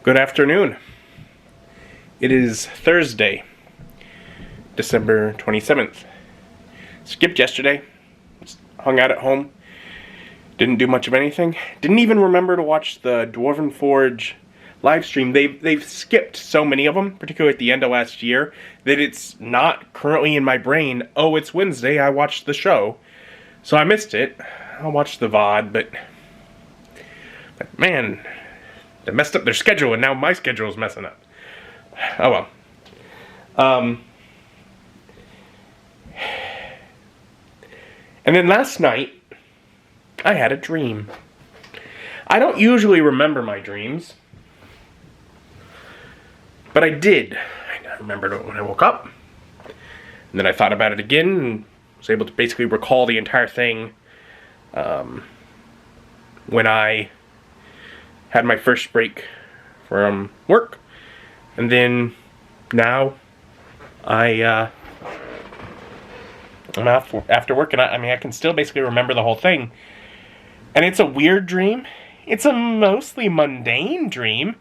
Good afternoon. It is Thursday, December 27th. Skipped yesterday. Just hung out at home. Didn't do much of anything. Didn't even remember to watch the Dwarven Forge live stream. They've skipped so many of them, particularly at the end of last year, that it's not currently in my brain. Oh, it's Wednesday. I watched the show. So I missed it. I'll watch the VOD, but man, they messed up their schedule, and now my schedule is messing up. Oh well. And then last night, I had a dream. I don't usually remember my dreams, but I did. I remembered it when I woke up, and then I thought about it again, and was able to basically recall the entire thing when I had my first break from work, and then now I'm after work, and I can still basically remember the whole thing. And it's a weird dream. It's a mostly mundane dream,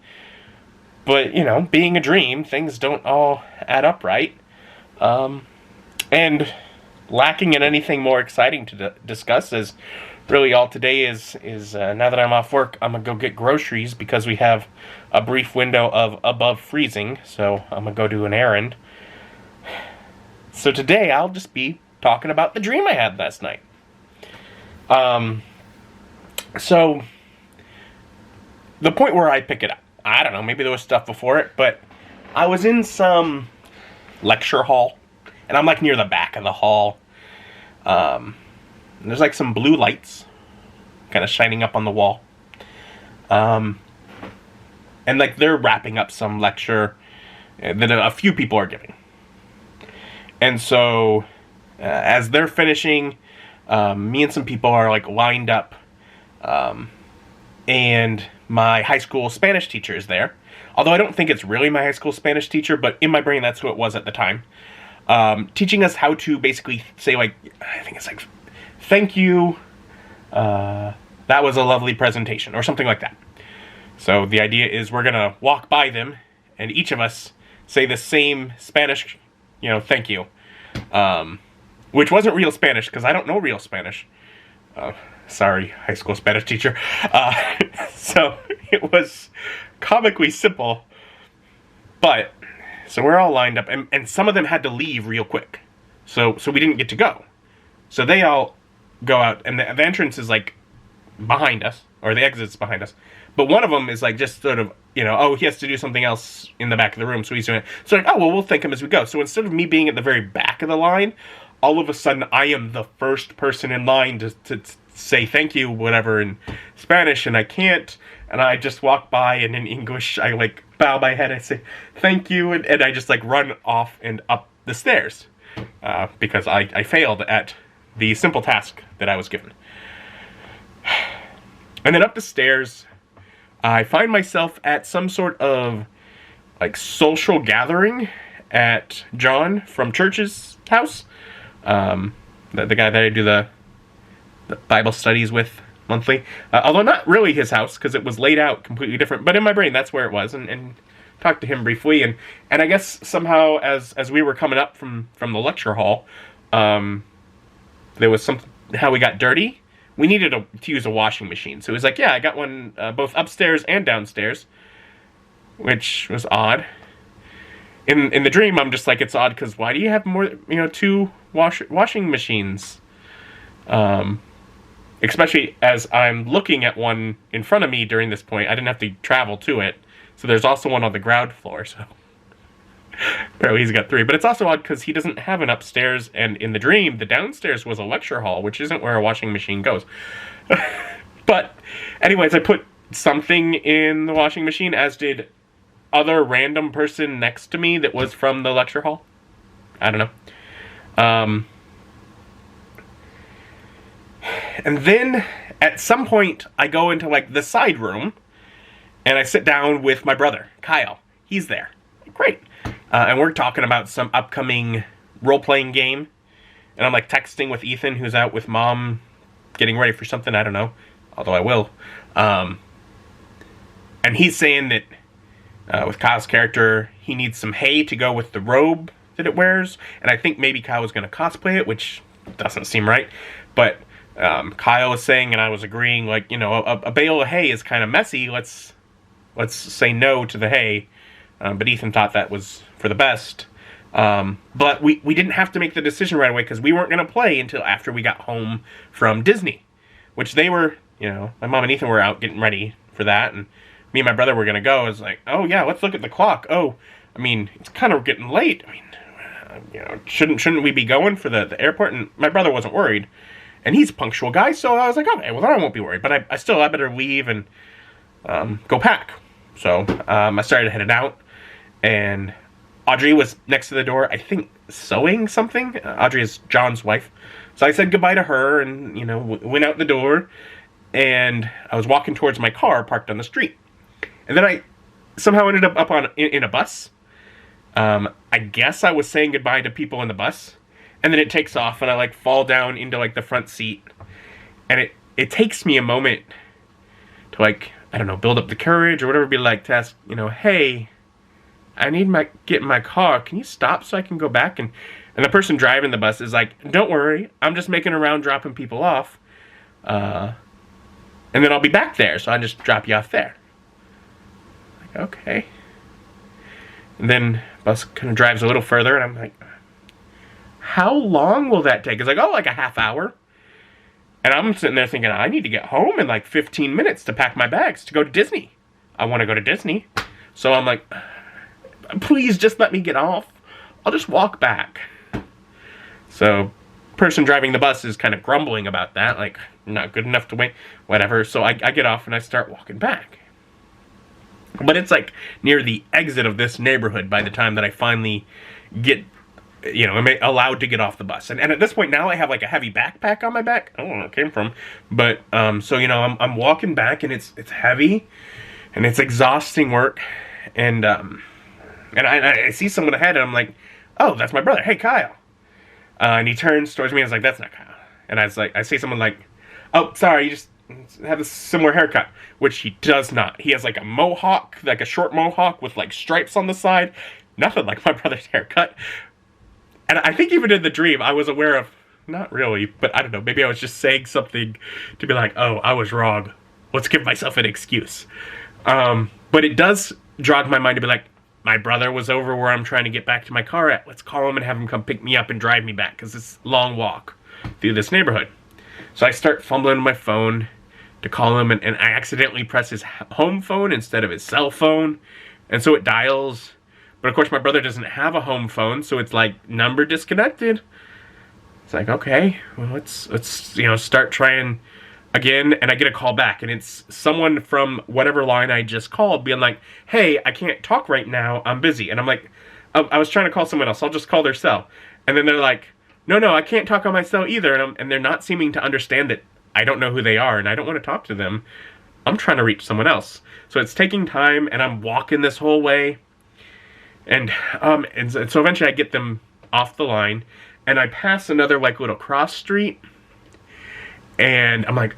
but being a dream, things don't all add up right. And lacking in anything more exciting to discuss is really all today is now that I'm off work, I'm gonna go get groceries because we have a brief window of above freezing, so I'm gonna go do an errand. So today I'll just be talking about the dream I had last night. So the point where I pick it up, I don't know, maybe there was stuff before it, but I was in some lecture hall, and I'm like near the back of the hall. And there's like some blue lights kind of shining up on the wall. And like they're wrapping up some lecture that a few people are giving. And so as they're finishing, me and some people are like lined up. And my high school Spanish teacher is there. Although I don't think it's really my high school Spanish teacher, but in my brain that's who it was at the time. Teaching us how to basically say, like, I think it's like, thank you, that was a lovely presentation, or something like that. So the idea is we're going to walk by them, and each of us say the same Spanish, thank you. Which wasn't real Spanish, because I don't know real Spanish. Sorry, high school Spanish teacher. So it was comically simple, but so we're all lined up, and some of them had to leave real quick. So we didn't get to go. So they all go out, and the entrance is like behind us, or the exit's behind us. But one of them is like just sort of, he has to do something else in the back of the room, so he's doing it. So like, we'll thank him as we go. So instead of me being at the very back of the line, all of a sudden I am the first person in line to say thank you, whatever, in Spanish, and I can't. And I just walk by, and in English, I like bow my head, I say thank you, and I just like run off and up the stairs because I failed at the simple task that I was given. And then up the stairs, I find myself at some sort of like social gathering at John from church's house, the guy that I do the Bible studies with monthly, although not really his house because it was laid out completely different, but in my brain that's where it was, and talked to him briefly, and I guess somehow as we were coming up from the lecture hall, there was how we got dirty. We needed to use a washing machine, so he was like, yeah, I got one both upstairs and downstairs, which was odd. In the dream, I'm just like, it's odd because why do you have more, two washing machines? Especially as I'm looking at one in front of me during this point. I didn't have to travel to it. So there's also one on the ground floor. So apparently he's got three. But it's also odd because he doesn't have an upstairs. And in the dream, the downstairs was a lecture hall, which isn't where a washing machine goes. But anyways, I put something in the washing machine, as did other random person next to me that was from the lecture hall. I don't know. And then, at some point, I go into, like, the side room, and I sit down with my brother, Kyle. He's there. Great. And we're talking about some upcoming role-playing game. And I'm, like, texting with Ethan, who's out with Mom, getting ready for something, I don't know. Although I will. And he's saying that With Kyle's character, he needs some hay to go with the robe that it wears, and I think maybe Kyle was going to cosplay it, which doesn't seem right. But Kyle was saying, and I was agreeing, like, you know, a bale of hay is kind of messy. Let's say no to the hay. But Ethan thought that was for the best. But we didn't have to make the decision right away because we weren't going to play until after we got home from Disney, which they were, you know, my mom and Ethan were out getting ready for that, and me and my brother were going to go. I was like, oh yeah, let's look at the clock. Oh, I mean, it's kind of getting late. I mean, you know, shouldn't we be going for the airport? And my brother wasn't worried, and he's a punctual guy, so I was like, okay, well then I won't be worried. But I better leave and go pack. So I started heading out, and Audrey was next to the door, I think sewing something. Audrey is John's wife. So I said goodbye to her and, you know, went out the door, and I was walking towards my car parked on the street. And then I somehow ended up in a bus. I guess I was saying goodbye to people in the bus, and then it takes off, and I like fall down into like the front seat, and it takes me a moment to, like, I don't know, build up the courage or whatever, be like, to ask, you know, hey, I need get in my car. Can you stop so I can go back? And the person driving the bus is like, don't worry, I'm just making a round dropping people off, and then I'll be back there, so I'll just drop you off there. Like, okay. And then bus kind of drives a little further, and I'm like, how long will that take? It's like, oh, like a half hour. And I'm sitting there thinking, I need to get home in like 15 minutes to pack my bags to go to Disney. I want to go to Disney. So I'm like, please just let me get off. I'll just walk back. So person driving the bus is kind of grumbling about that, like, not good enough to wait, whatever. So I get off and I start walking back. But it's like near the exit of this neighborhood by the time that I finally get, you know, I'm allowed to get off the bus. And at this point now I have like a heavy backpack on my back. I don't know where it came from. But, so, you know, I'm walking back, and it's heavy and it's exhausting work. And I see someone ahead, and I'm like, oh, that's my brother. Hey, Kyle. And he turns towards me and is like, that's not Kyle. And I say someone like, oh, sorry, you just have a similar haircut, which he does not. He has like a mohawk, like a short mohawk with like stripes on the side. Nothing like my brother's haircut. And I think even in the dream, I was aware of, not really, but I don't know, maybe I was just saying something to be like, oh, I was wrong. Let's give myself an excuse. But it does jog my mind to be like, my brother was over where I'm trying to get back to my car at. Let's call him and have him come pick me up and drive me back, because it's a long walk through this neighborhood. So I start fumbling my phone to call him, and I accidentally press his home phone instead of his cell phone. And so it dials. But of course my brother doesn't have a home phone, so it's like, number disconnected. It's like, okay, well, let's you know, start trying again. And I get a call back, and it's someone from whatever line I just called being like, hey, I can't talk right now, I'm busy. And I'm like, oh, I was trying to call someone else, I'll just call their cell. And then they're like, no, I can't talk on my cell either. And they're not seeming to understand that I don't know who they are, and I don't want to talk to them. I'm trying to reach someone else. So it's taking time, and I'm walking this whole way. And so eventually I get them off the line, and I pass another like little cross street, and I'm like,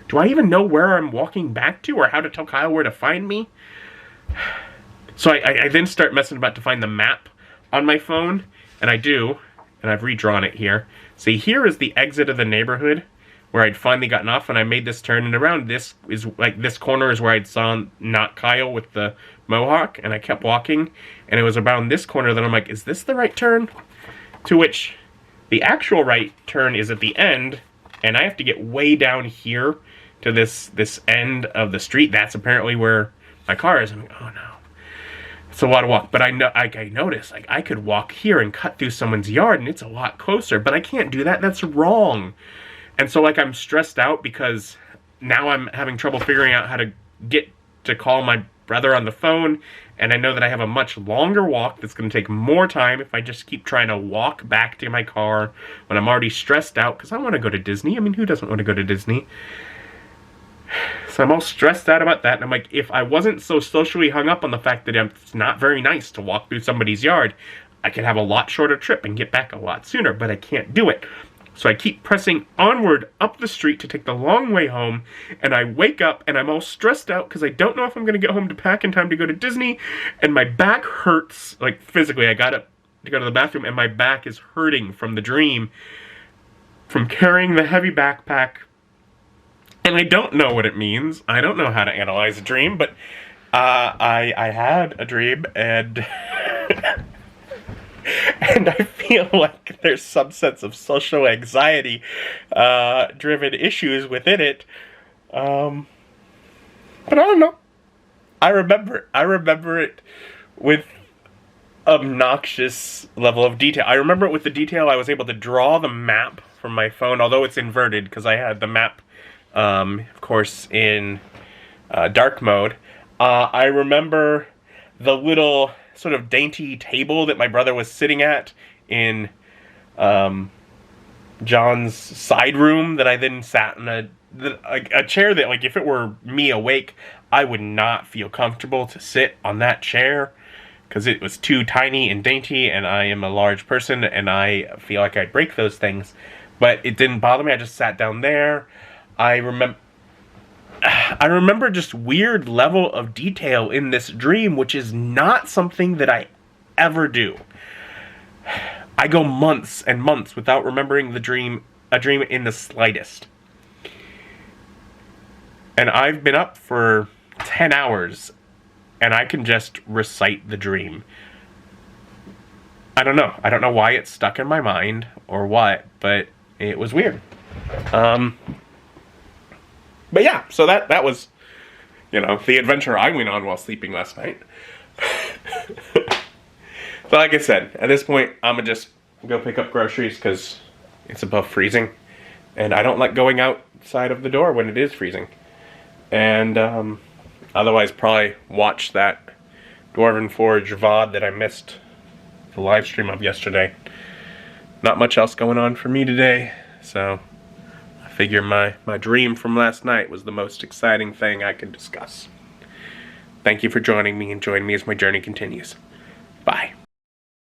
do I even know where I'm walking back to, or how to tell Kyle where to find me? So I then start messing about to find the map on my phone, and I do, and I've redrawn it here. See, here is the exit of the neighborhood where I'd finally gotten off, and I made this turn, and around this is like, this corner is where I'd saw not Kyle with the mohawk, and I kept walking, and it was around this corner that I'm like, is this the right turn? To which the actual right turn is at the end, and I have to get way down here to this end of the street. That's apparently where my car is. I'm like, oh no, it's a lot of walk. But I noticed, like, I could walk here and cut through someone's yard, and it's a lot closer, but I can't do that. That's wrong. And so, like, I'm stressed out because now I'm having trouble figuring out how to get to call my brother on the phone, and I know that I have a much longer walk that's going to take more time if I just keep trying to walk back to my car when I'm already stressed out, because I want to go to Disney. I mean, who doesn't want to go to Disney? So I'm all stressed out about that, and I'm like, if I wasn't so socially hung up on the fact that it's not very nice to walk through somebody's yard, I could have a lot shorter trip and get back a lot sooner, but I can't do it. So I keep pressing onward up the street to take the long way home, and I wake up and I'm all stressed out because I don't know if I'm going to get home to pack in time to go to Disney, and my back hurts, like physically. I got up to go to the bathroom and my back is hurting from the dream, from carrying the heavy backpack, and I don't know what it means. I don't know how to analyze a dream, but I had a dream, and and I feel like there's some sense of social anxiety driven issues within it. But I don't know. I remember it with obnoxious level of detail. I remember it with the detail I was able to draw the map from my phone, although it's inverted because I had the map, of course, in dark mode. I remember the little sort of dainty table that my brother was sitting at in John's side room that I then sat in a chair that, like, if it were me awake, I would not feel comfortable to sit on that chair because it was too tiny and dainty, and I am a large person and I feel like I'd break those things. But it didn't bother me. I just sat down there. I remember just weird level of detail in this dream, which is not something that I ever do. I go months and months without remembering a dream in the slightest. And I've been up for 10 hours, and I can just recite the dream. I don't know. I don't know why it stuck in my mind or what, but it was weird. But yeah, so that was, the adventure I went on while sleeping last night. So like I said, at this point, I'm going to just go pick up groceries because it's above freezing. And I don't like going outside of the door when it is freezing. And otherwise probably watch that Dwarven Forge VOD that I missed the live stream of yesterday. Not much else going on for me today, so I figure my dream from last night was the most exciting thing I could discuss. Thank you for joining me, and join me as my journey continues. Bye.